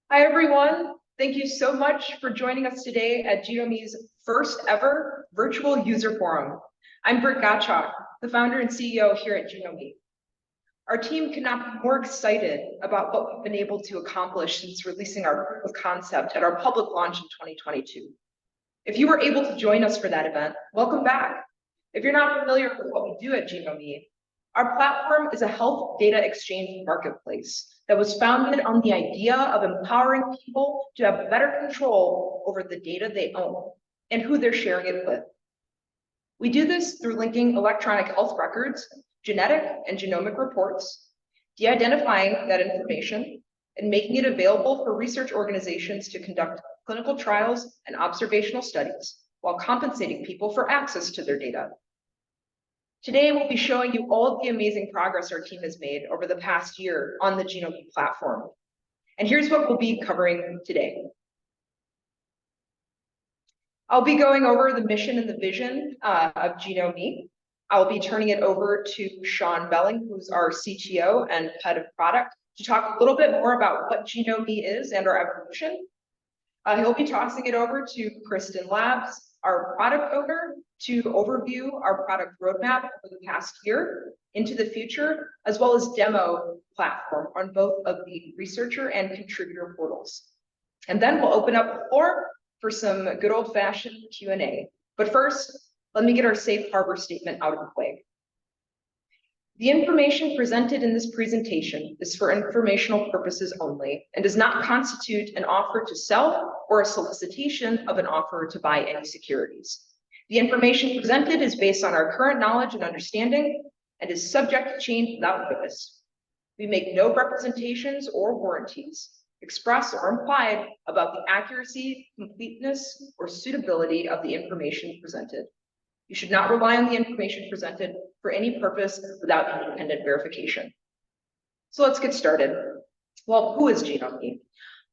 Hi, everyone. Thank you so much for joining us today at Genome's first ever virtual user forum. I'm Britt Gottschalk, the founder and CEO here at Genome. Our team could not be more excited about what we've been able to accomplish since releasing our proof of concept at our public launch in 2022. If you were able to join us for that event, welcome back. If you're not familiar with what we do at Genome, our platform is a health data exchange marketplace that was founded on the idea of empowering people to have better control over the data they own and who they're sharing it with. We do this through linking electronic health records, genetic and genomic reports, de-identifying that information, and making it available for research organizations to conduct clinical trials and observational studies while compensating people for access to their data. Today, we'll be showing you all of the amazing progress our team has made over the past year on the Genome platform. And here's what we'll be covering today. I'll be going over the mission and the vision of Genome. I'll be turning it over to Sean Belling, who's our CTO and head of product, to talk a little bit more about what Genome is and our evolution. He'll be tossing it over to Kristen Labs, our product owner, to overview our product roadmap for the past year into the future, as well as demo platform on both of the researcher and contributor portals. And then we'll open up the floor for some good old-fashioned Q&A. But first, let me get our safe harbor statement out of the way. The information presented in this presentation is for informational purposes only and does not constitute an offer to sell or a solicitation of an offer to buy any securities. The information presented is based on our current knowledge and understanding and is subject to change without notice. We make no representations or warranties, express or implied, about the accuracy, completeness, or suitability of the information presented. You should not rely on the information presented for any purpose without independent verification. So let's get started. Well, who is Genome?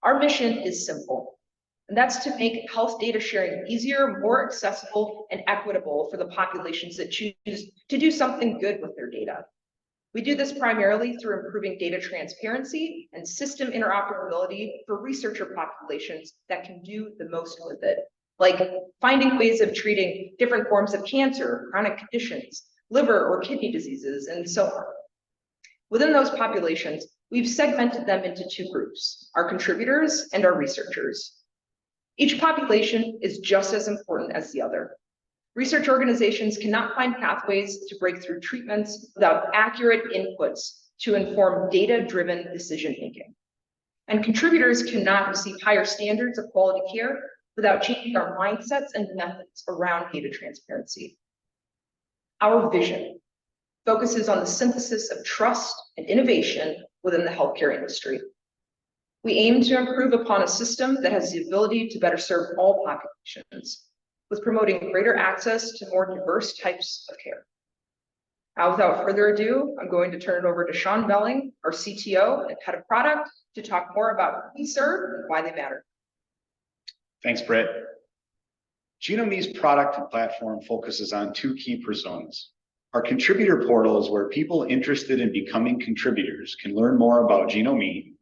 Our mission is simple, and that's to make health data sharing easier, more accessible, and equitable for the populations that choose to do something good with their data. We do this primarily through improving data transparency and system interoperability for researcher populations that can do the most with it, like finding ways of treating different forms of cancer, chronic conditions, liver or kidney diseases, and so on. Within those populations, we've segmented them into two groups, our contributors and our researchers. Each population is just as important as the other. Research organizations cannot find pathways to breakthrough treatments without accurate inputs to inform data-driven decision-making. And contributors cannot receive higher standards of quality care without changing our mindsets and methods around data transparency. Our vision focuses on the synthesis of trust and innovation within the healthcare industry. We aim to improve upon a system that has the ability to better serve all populations, with promoting greater access to more diverse types of care. Now, without further ado, I'm going to turn it over to Sean Belling, our CTO and head of product, to talk more about who we serve and why they matter. Thanks, Britt. Genome's product and platform focuses on two key personas. Our contributor portal is where people interested in becoming contributors can learn more about Genome,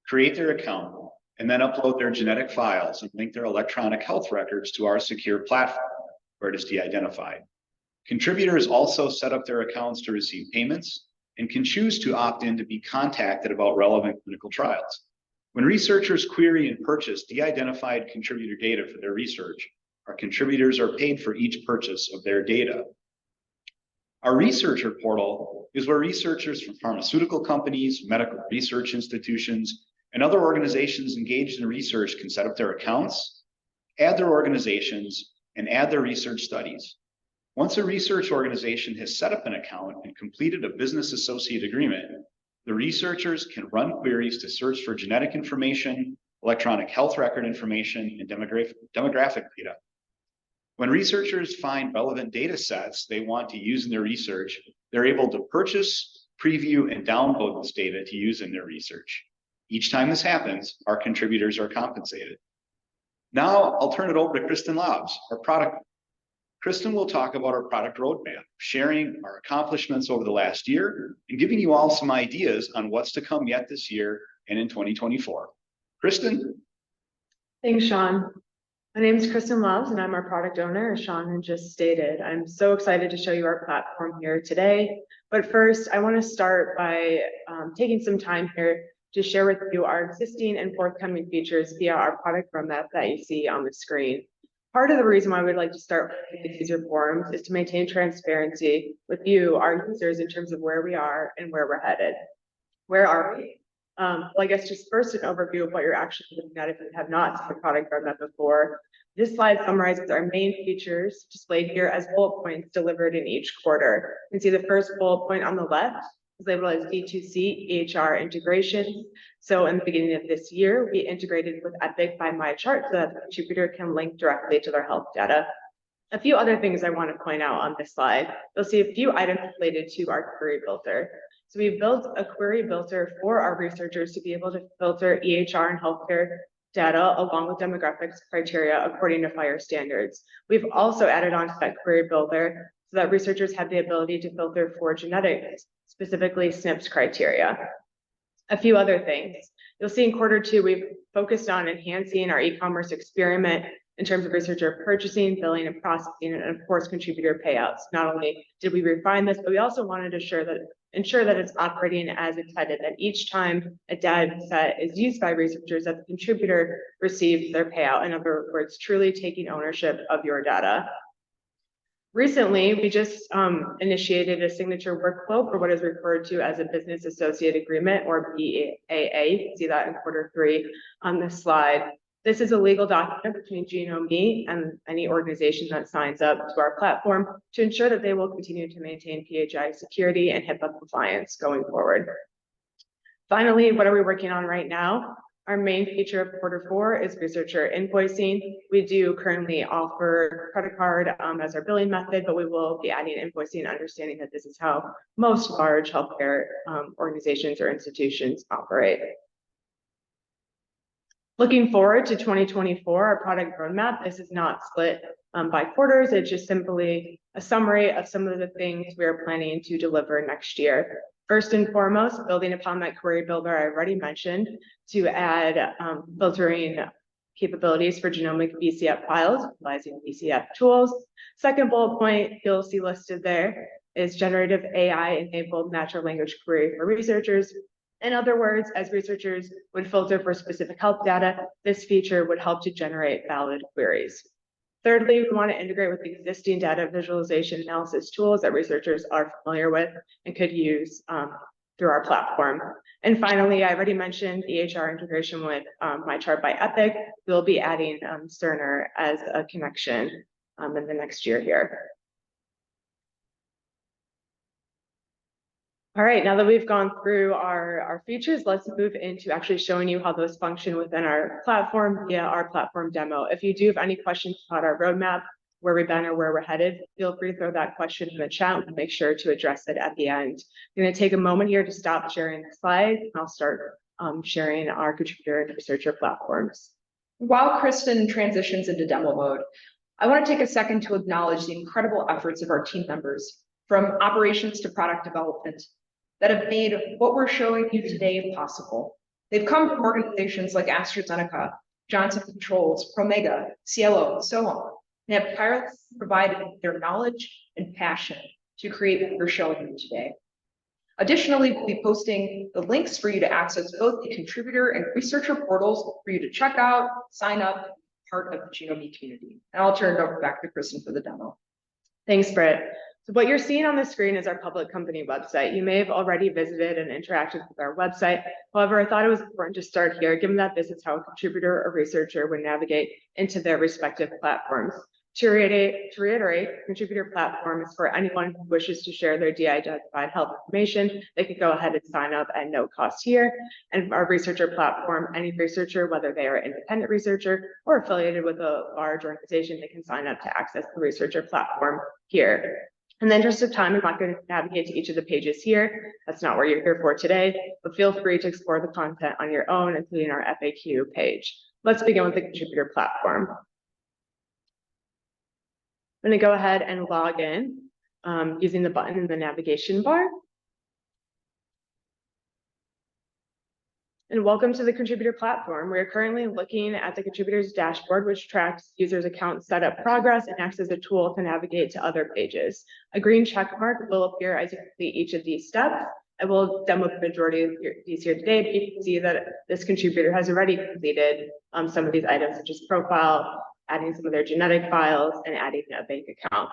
create their account, and then upload their genetic files and link their electronic health records to our secure platform, where it is de-identified. Contributors also set up their accounts to receive payments and can choose to opt in to be contacted about relevant clinical trials. When researchers query and purchase de-identified contributor data for their research, our contributors are paid for each purchase of their data. Our researcher portal is where researchers from pharmaceutical companies, medical research institutions, and other organizations engaged in research can set up their accounts, add their organizations, and add their research studies. Once a research organization has set up an account and completed a business associate agreement, the researchers can run queries to search for genetic information, electronic health record information, and demographic data. When researchers find relevant data sets they want to use in their research, they're able to purchase, preview, and download this data to use in their research. Each time this happens, our contributors are compensated. Now I'll turn it over to Kristen Labs, our product. Kristen will talk about our product roadmap, sharing our accomplishments over the last year and giving you all some ideas on what's to come yet this year and in 2024. Kristen? Thanks, Sean. My name is Kristen Loves, and I'm our product owner, as Sean had just stated. I'm so excited to show you our platform here today. But first, I want to start by taking some time here to share with you our existing and forthcoming features via our product roadmap that you see on the screen. Part of the reason why we'd like to start with these user forums is to maintain transparency with you, our users, in terms of where we are and where we're headed. Where are we? Well, I guess just first an overview of what you're actually looking at if you have not seen the product roadmap before. This slide summarizes our main features displayed here as bullet points delivered in each quarter. You can see the first bullet point on the left is labeled as D2C EHR integration. So in the beginning of this year, we integrated with Epic by MyChart so that the contributor can link directly to their health data. A few other things I want to point out on this slide. You'll see a few items related to our query builder. So we've built a query builder for our researchers to be able to filter EHR and healthcare data along with demographics criteria according to FHIR standards. We've also added on to that query builder so that researchers have the ability to filter for genetics, specifically SNPs criteria. A few other things. You'll see in Q2, we've focused on enhancing our e-commerce experiment in terms of researcher purchasing, billing, and processing, and of course, contributor payouts. Not only did we refine this, but we also wanted to ensure that it's operating as intended, that each time a data set is used by researchers, that the contributor receives their payout. In other words, truly taking ownership of your data. Recently, we just initiated a signature workflow for what is referred to as a business associate agreement, or BAA. You can see that in Q3 on this slide. This is a legal document between Geno, me, and any organization that signs up to our platform to ensure that they will continue to maintain PHI security and HIPAA compliance going forward. Finally, what are we working on right now? Our main feature of Q4 is researcher invoicing. We do currently offer credit card as our billing method, but we will be adding invoicing, understanding that this is how most large healthcare organizations or institutions operate. Looking forward to 2024, our product roadmap, this is not split by quarters. It's just simply a summary of some of the things we are planning to deliver next year. First and foremost, building upon that query builder I already mentioned to add filtering capabilities for genomic VCF files, utilizing VCF tools. Second bullet point you'll see listed there is generative AI-enabled natural language query for researchers. In other words, as researchers would filter for specific health data, this feature would help to generate valid queries. Thirdly, we want to integrate with existing data visualization analysis tools that researchers are familiar with and could use through our platform. And finally, I already mentioned EHR integration with MyChart by Epic. We'll be adding Cerner as a connection in the next year here. All right, now that we've gone through our features, let's move into actually showing you how those function within our platform via our platform demo. If you do have any questions about our roadmap, where we've been or where we're headed, feel free to throw that question in the chat. We'll make sure to address it at the end. I'm going to take a moment here to stop sharing the slides, and I'll start sharing our contributor and researcher platforms. While Kristen transitions into demo mode, I want to take a second to acknowledge the incredible efforts of our team members, from operations to product development, that have made what we're showing you today possible. They've come from organizations like AstraZeneca, Johnson Controls, Promega, Cielo, and so on. They have tirelessly provided their knowledge and passion to create what we're showing you today. Additionally, we'll be posting the links for you to access both the contributor and researcher portals for you to check out, sign up, part of the Genome community. And I'll turn it over back to Kristen for the demo. Thanks, Britt. So what you're seeing on the screen is our public company website. You may have already visited and interacted with our website. However, I thought it was important to start here, given that this is how a contributor or researcher would navigate into their respective platforms. To reiterate, contributor platform is for anyone who wishes to share their de-identified health information. They could go ahead and sign up at no cost here. And our researcher platform, any researcher, whether they are an independent researcher or affiliated with a large organization, they can sign up to access the researcher platform here. In the interest of time, I'm not going to navigate to each of the pages here. That's not what you're here for today, but feel free to explore the content on your own, including our FAQ page. Let's begin with the contributor platform. I'm going to go ahead and log in using the button in the navigation bar. And welcome to the contributor platform. We are currently looking at the contributor's dashboard, which tracks users' account setup progress and acts as a tool to navigate to other pages. A green check mark will appear as you complete each of these steps. I will demo the majority of these here today, but you can see that this contributor has already completed some of these items, such as profile, adding some of their genetic files, and adding a bank account.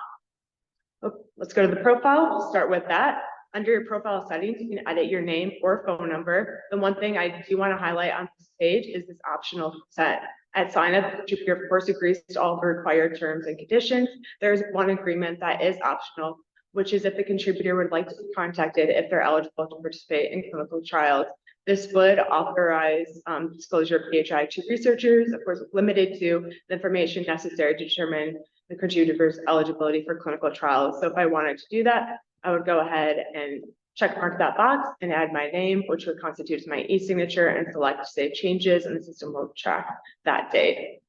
Let's go to the profile. We'll start with that. Under your profile settings, you can edit your name or phone number. The one thing I do want to highlight on this page is this optional consent. At sign up, the contributor, of course, agrees to all the required terms and conditions. There's one agreement that is optional, which is if the contributor would like to be contacted if they're eligible to participate in clinical trials. This would authorize disclosure of PHI to researchers, of course, limited to the information necessary to determine the contributor's eligibility for clinical trials. So if I wanted to do that, I would go ahead and check mark that box and add my name, which would constitute my e-signature, and select save changes, and the system will track that date.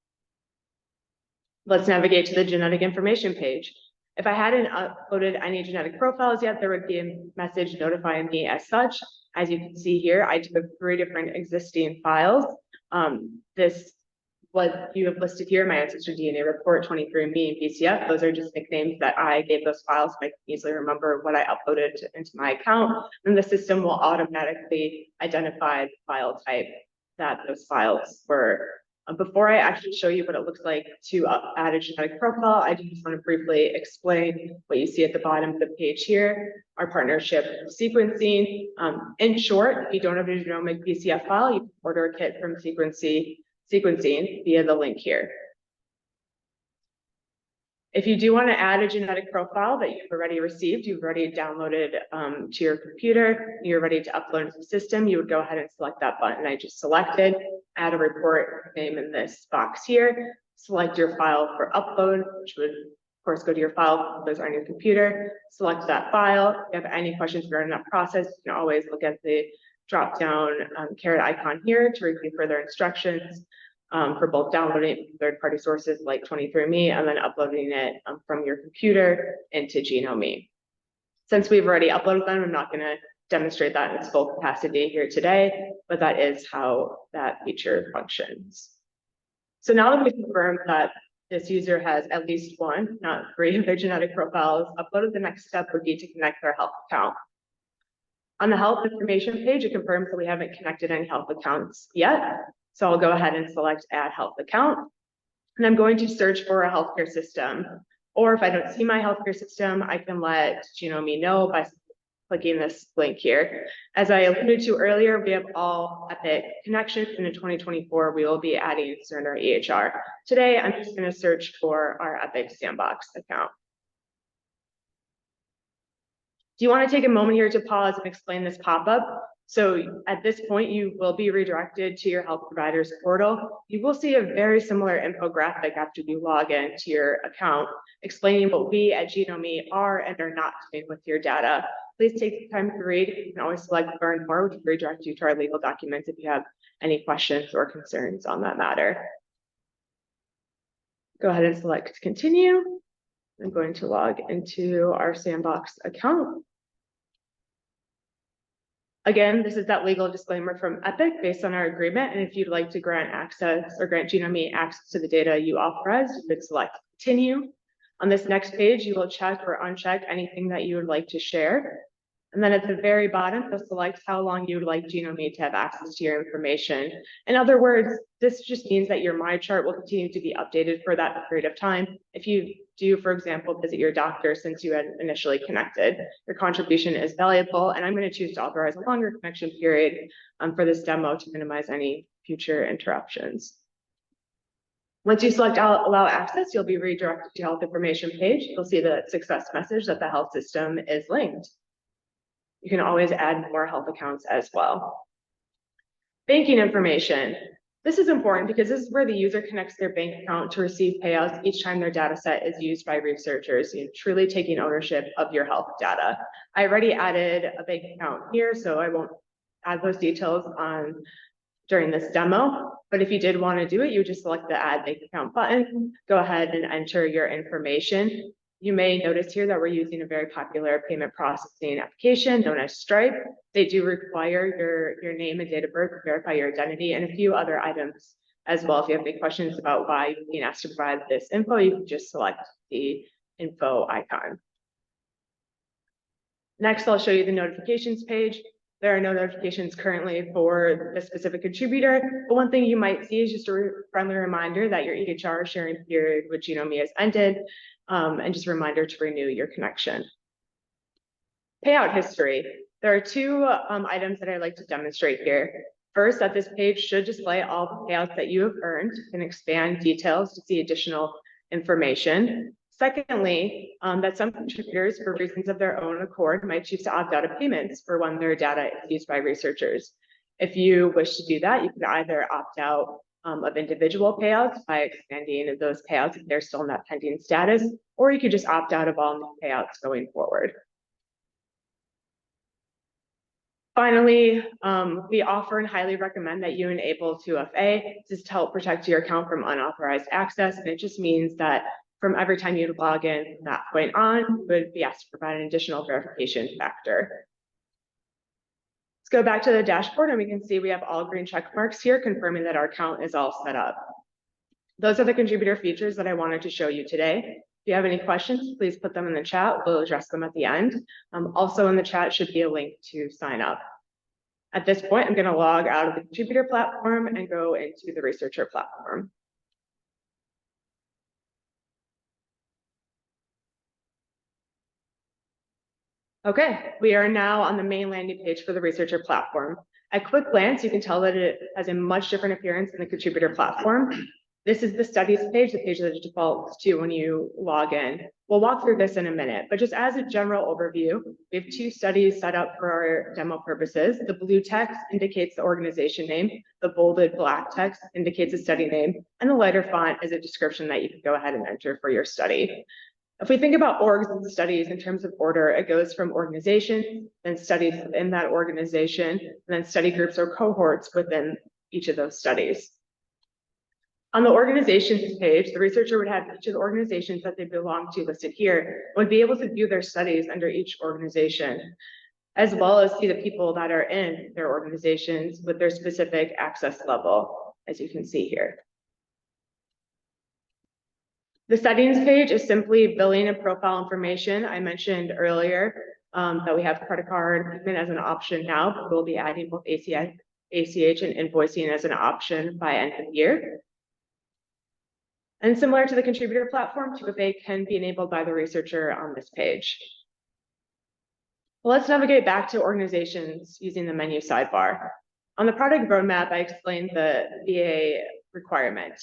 Let's navigate to the genetic information page. If I hadn't uploaded any genetic profiles yet, there would be a message notifying me as such. As you can see here, I do have 3 different existing files. What you have listed here, my ancestry DNA report, 23andMe, and BCF, those are just nicknames that I gave those files so I can easily remember what I uploaded into my account. And the system will automatically identify the file type that those files were. Before I actually show you what it looks like to add a genetic profile, I just want to briefly explain what you see at the bottom of the page here, our partnership with sequencing. In short, if you don't have a genomic BCF file, you can order a kit from sequencing via the link here. If you do want to add a genetic profile that you've already received, you've already downloaded to your computer, you're ready to upload to the system, you would go ahead and select that button I just selected, add a report name in this box here, select your file for upload, which would of course go to your file folders on your computer, select that file. If you have any questions regarding that process, you can always look at the drop down caret icon here to review further instructions. For both downloading third-party sources like 23andMe and then uploading it from your computer into Geno. Since we've already uploaded them, I'm not going to demonstrate that in its full capacity here today, but that is how that feature functions. So now that we've confirmed that this user has at least 1, not 3 of their genetic profiles uploaded, the next step would be to connect their health account. On the health information page, it confirms that we haven't connected any health accounts yet. So I'll go ahead and select add health account. And I'm going to search for a healthcare system. Or if I don't see my healthcare system, I can let Geno know by clicking this link here. As I alluded to earlier, we have all Epic connections, and in 2024, we will be adding Cerner EHR. Today, I'm just going to search for our Epic Sandbox account. Do you want to take a moment here to pause and explain this pop-up? So at this point, you will be redirected to your health provider's portal. You will see a very similar infographic after you log in to your account, explaining what we at Geno are and are not doing with your data. Please take the time to read. You can always select learn more, which will redirect you to our legal documents if you have any questions or concerns on that matter. Go ahead and select continue. I'm going to log into our Sandbox account. Again, this is that legal disclaimer from Epic based on our agreement. And if you'd like to grant access or grant Geno access to the data you authorize, you could select continue. On this next page, you will check or uncheck anything that you would like to share. And then at the very bottom, you'll select how long you would like Geno to have access to your information. In other words, this just means that your My Chart will continue to be updated for that period of time. If you do, for example, visit your doctor since you had initially connected, your contribution is valuable, and I'm going to choose to authorize a longer connection period for this demo to minimize any future interruptions. Once you select allow access, you'll be redirected to health information page. You'll see the success message that the health system is linked. You can always add more health accounts as well. Banking information. This is important because this is where the user connects their bank account to receive payouts each time their data set is used by researchers, truly taking ownership of your health data. I already added a bank account here, so I won't add those details during this demo. But if you did want to do it, you just select the add bank account button, go ahead and enter your information. You may notice here that we're using a very popular payment processing application known as Stripe. They do require your name and date of birth to verify your identity and a few other items as well. If you have any questions about why you're being asked to provide this info, you can just select the info icon. Next, I'll show you the notifications page. There are no notifications currently for the specific contributor, but one thing you might see is just a friendly reminder that your EHR sharing period with Geno has ended, and just a reminder to renew your connection. Payout history. There are two items that I'd like to demonstrate here. First, that this page should display all the payouts that you have earned and expand details to see additional information. Secondly, that some contributors, for reasons of their own accord, might choose to opt out of payments for when their data is used by researchers. If you wish to do that, you can either opt out of individual payouts by expanding those payouts if they're still in that pending status, or you could just opt out of all new payouts going forward. Finally, we offer and highly recommend that you enable 2FA. This is to help protect your account from unauthorized access, and it just means that from every time you log in from that point on, you would be asked to provide an additional verification factor. Let's go back to the dashboard, and we can see we have all green check marks here confirming that our account is all set up. Those are the contributor features that I wanted to show you today. If you have any questions, please put them in the chat. We'll address them at the end. Also in the chat should be a link to sign up. At this point, I'm going to log out of the contributor platform and go into the researcher platform. Okay, we are now on the main landing page for the researcher platform. At quick glance, you can tell that it has a much different appearance than the contributor platform. This is the studies page, the page that it defaults to when you log in. We'll walk through this in a minute, but just as a general overview, we have two studies set up for our demo purposes. The blue text indicates the organization name, the bolded black text indicates the study name, and the lighter font is a description that you can go ahead and enter for your study. If we think about orgs and studies in terms of order, it goes from organization, then studies within that organization, and then study groups or cohorts within each of those studies. On the organizations page, the researcher would have each of the organizations that they belong to listed here, would be able to view their studies under each organization, as well as see the people that are in their organizations with their specific access level, as you can see here. The settings page is simply billing and profile information. I mentioned earlier that we have credit card payment as an option now, but we'll be adding both ACH and invoicing as an option by end of year. And similar to the contributor platform, 2FA can be enabled by the researcher on this page. Well, let's navigate back to organizations using the menu sidebar. On the product roadmap, I explained the VA requirement.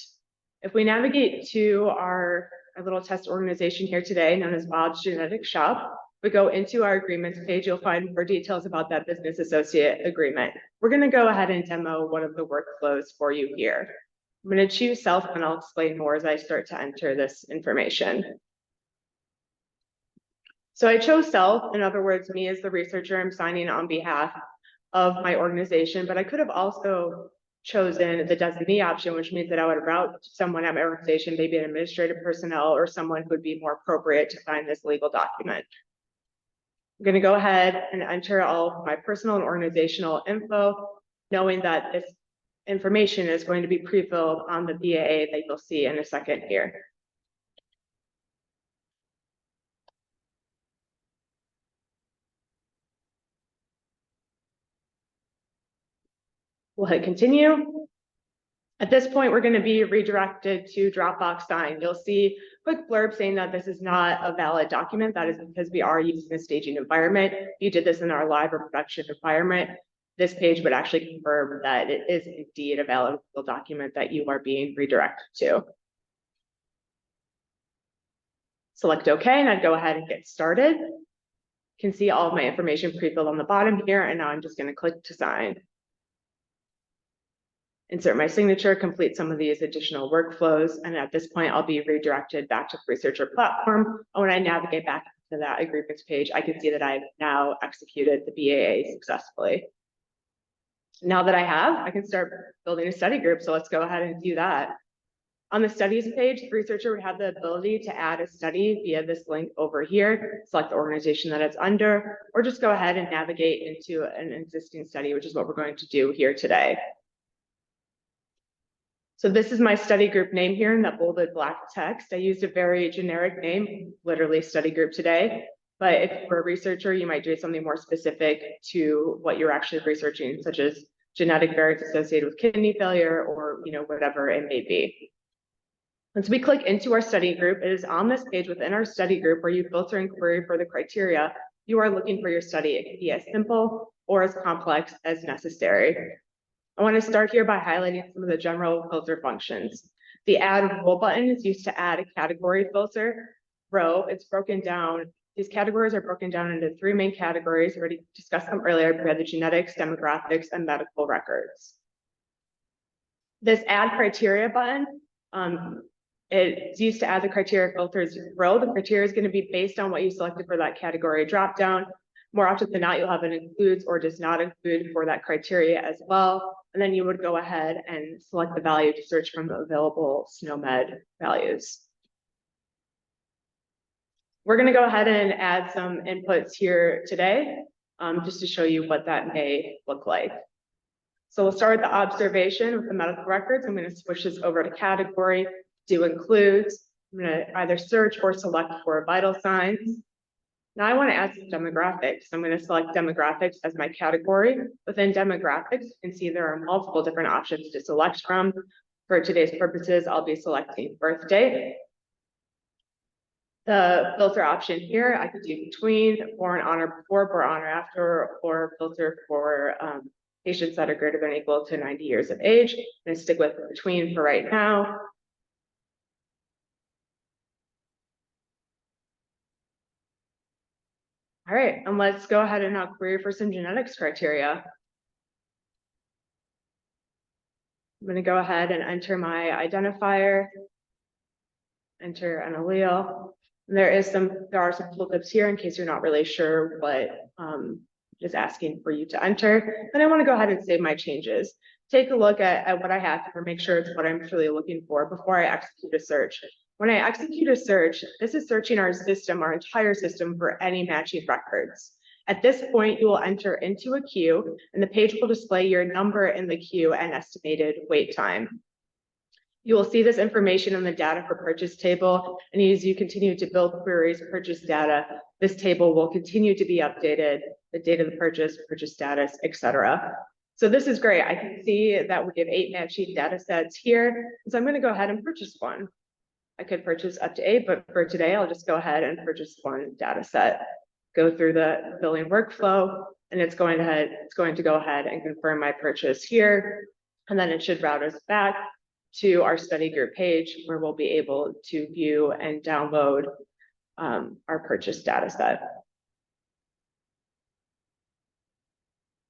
If we navigate to our little test organization here today, known as Bob's Genetic Shop, we go into our agreements page, you'll find more details about that business associate agreement. We're going to go ahead and demo one of the workflows for you here. I'm going to choose self, and I'll explain more as I start to enter this information. So I chose self. In other words, me as the researcher, I'm signing on behalf of my organization, but I could have also chosen the designee option, which means that I would route someone at my organization, maybe an administrative personnel or someone who would be more appropriate to sign this legal document. I'm going to go ahead and enter all of my personal and organizational info, knowing that this information is going to be pre-filled on the BAA that you'll see in a second here. We'll hit continue. At this point, we're going to be redirected to Dropbox Sign. You'll see a quick blurb saying that this is not a valid document. That is because we are using a staging environment. If you did this in our live or production environment, this page would actually confirm that it is indeed a valid document that you are being redirected to. Select OK, and I'd go ahead and get started. You can see all of my information pre-filled on the bottom here, and now I'm just going to click to sign. Insert my signature, complete some of these additional workflows, and at this point, I'll be redirected back to the researcher platform. And when I navigate back to that agreements page, I can see that I've now executed the BAA successfully. Now that I can start building a study group, so let's go ahead and do that. On the studies page, the researcher would have the ability to add a study via this link over here, select the organization that it's under, or just go ahead and navigate into an existing study, which is what we're going to do here today. So this is my study group name here in that bolded black text. I used a very generic name, literally study group today. But if you're a researcher, you might do something more specific to what you're actually researching, such as genetic variants associated with kidney failure or whatever it may be. Once we click into our study group, it is on this page within our study group where you filter and query for the criteria you are looking for your study. It can be as simple or as complex as necessary. I want to start here by highlighting some of the general filter functions. The add role button is used to add a category filter row. It's broken down. These categories are broken down into 3 main categories. I already discussed them earlier. We had the genetics, demographics, and medical records. This add criteria button, it's used to add the criteria filters row. The criteria is going to be based on what you selected for that category dropdown. More often than not, you'll have an includes or does not include for that criteria as well. And then you would go ahead and select the value to search from the available SNOMED values. We're going to go ahead and add some inputs here today, just to show you what that may look like. So we'll start with the observation with the medical records. I'm going to switch this over to category, do includes. I'm going to either search or select for vital signs. Now I want to add some demographics. I'm going to select demographics as my category. Within demographics, you can see there are multiple different options to select from. For today's purposes, I'll be selecting birthday. The filter option here, I could do between, born on or before, born on or after, or filter for patients that are greater than or equal to 90 years of age. I'm going to stick with between for right now. All right, and let's go ahead and now query for some genetics criteria. I'm going to go ahead and enter my identifier, enter an allele. And there are some tooltips here in case you're not really sure what is asking for you to enter. And I want to go ahead and save my changes. Take a look at what I have here, make sure it's what I'm truly looking for before I execute a search. When I execute a search, this is searching our system, our entire system, for any matching records. At this point, you will enter into a queue, and the page will display your number in the queue and estimated wait time. You will see this information in the data for purchase table, and as you continue to build queries, purchase data, this table will continue to be updated, the date of the purchase status, etc. So this is great. I can see that we have 8 matching data sets here, so I'm going to go ahead and purchase one. I could purchase up to 8, but for today, I'll just go ahead and purchase one data set. Go through the billing workflow, and it's going to go ahead and confirm my purchase here, and then it should route us back to our study group page where we'll be able to view and download our purchase data set.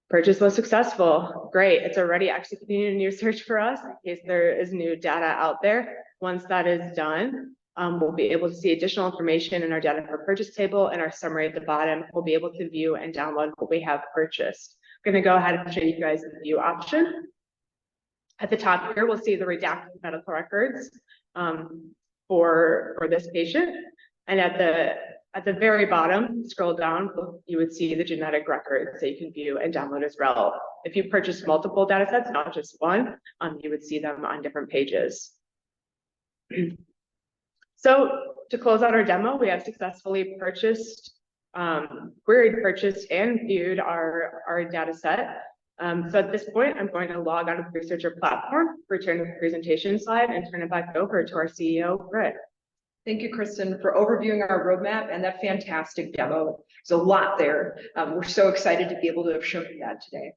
Purchase was successful. Great. It's already executing a new search for us in case there is new data out there. Once that is done, we'll be able to see additional information in our data for purchase table, and our summary at the bottom. We'll be able to view and download what we have purchased. I'm going to go ahead and show you guys the view option. At the top here, we'll see the redacted medical records for this patient. And at the very bottom, scroll down, you would see the genetic records that you can view and download as well. If you purchase multiple data sets, not just one, you would see them on different pages. So to close out our demo, we have successfully purchased, queried, purchased, and viewed our data set. So at this point, I'm going to log out of the researcher platform, return to the presentation slide, and turn it back over to our CEO, Britt. Thank you, Kristen, for overviewing our roadmap and that fantastic demo. There's a lot there. We're so excited to be able to have shown you that today.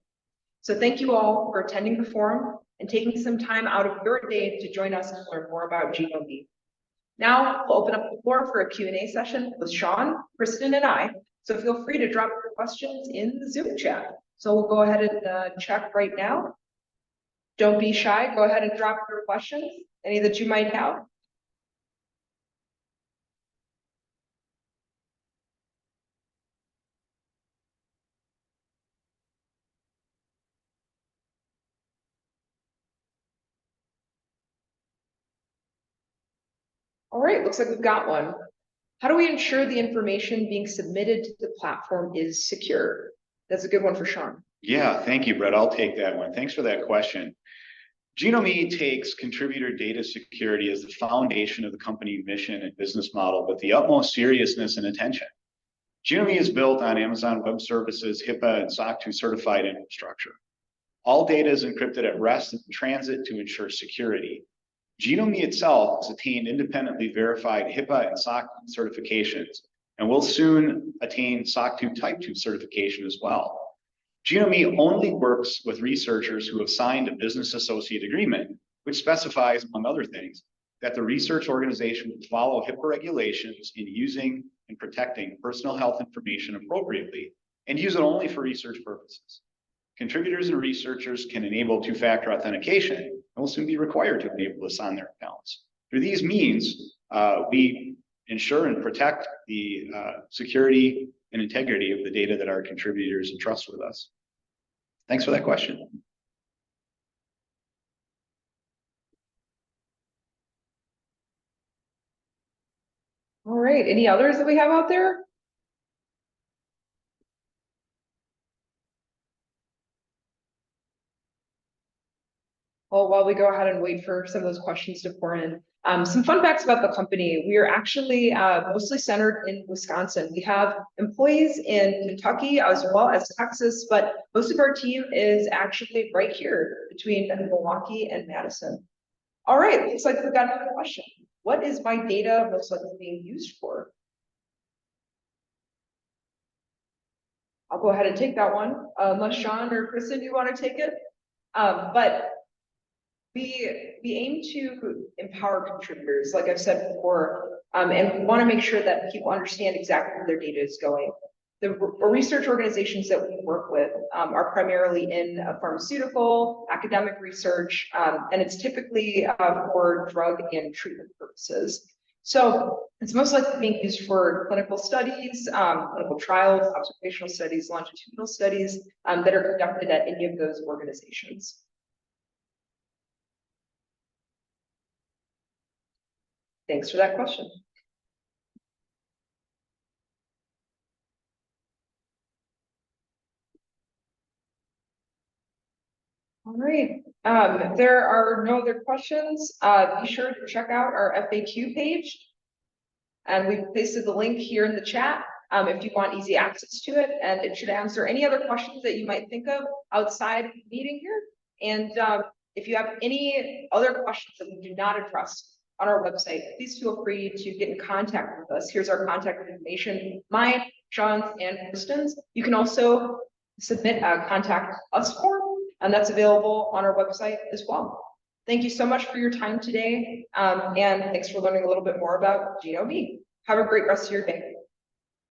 So thank you all for attending the forum and taking some time out of your day to join us and learn more about Geno. Now we'll open up the floor for a Q&A session with Sean, Kristen, and I. So feel free to drop your questions in the Zoom chat. So we'll go ahead and check right now. Don't be shy. Go ahead and drop your questions, any that you might have. All right, looks like we've got one. How do we ensure the information being submitted to the platform is secure? That's a good one for Sean. Yeah, thank you, Brett. I'll take that one. Thanks for that question. Geno takes contributor data security as the foundation of the company mission and business model with the utmost seriousness and attention. Geno is built on Amazon Web Services, HIPAA, and SOC 2 certified infrastructure. All data is encrypted at rest and in transit to ensure security. Geno itself has attained independently verified HIPAA and SOC certifications, and will soon attain SOC 2 Type 2 certification as well. Geno only works with researchers who have signed a business associate agreement, which specifies, among other things, that the research organization will follow HIPAA regulations in using and protecting personal health information appropriately, and use it only for research purposes. Contributors and researchers can enable two-factor authentication and will soon be required to enable this on their accounts. Through these means, we ensure and protect the security and integrity of the data that our contributors entrust with us. Thanks for that question. All right, any others that we have out there? Well, while we go ahead and wait for some of those questions to pour in, some fun facts about the company. We are actually mostly centered in Wisconsin. We have employees in Kentucky as well as Texas, but most of our team is actually right here between Milwaukee and Madison. All right, looks like we've got another question. What is my data most likely being used for? I'll go ahead and take that one, unless Sean or Kristen, you want to take it. But we aim to empower contributors, like I've said before, and we want to make sure that people understand exactly where their data is going. The research organizations that we work with are primarily in pharmaceutical, academic research, and it's typically for drug and treatment purposes. So it's most likely being used for clinical studies, clinical trials, observational studies, longitudinal studies that are conducted at any of those organizations. Thanks for that question. All right, if there are no other questions, be sure to check out our FAQ page. And we've pasted the link here in the chat if you want easy access to it, and it should answer any other questions that you might think of outside of the meeting here. And if you have any other questions that we do not address on our website, please feel free to get in contact with us. Here's our contact information, mine, Sean's, and Kristen's. You can also submit a contact us form, and that's available on our website as well. Thank you so much for your time today, and thanks for learning a little bit more about Geno. Have a great rest of your day.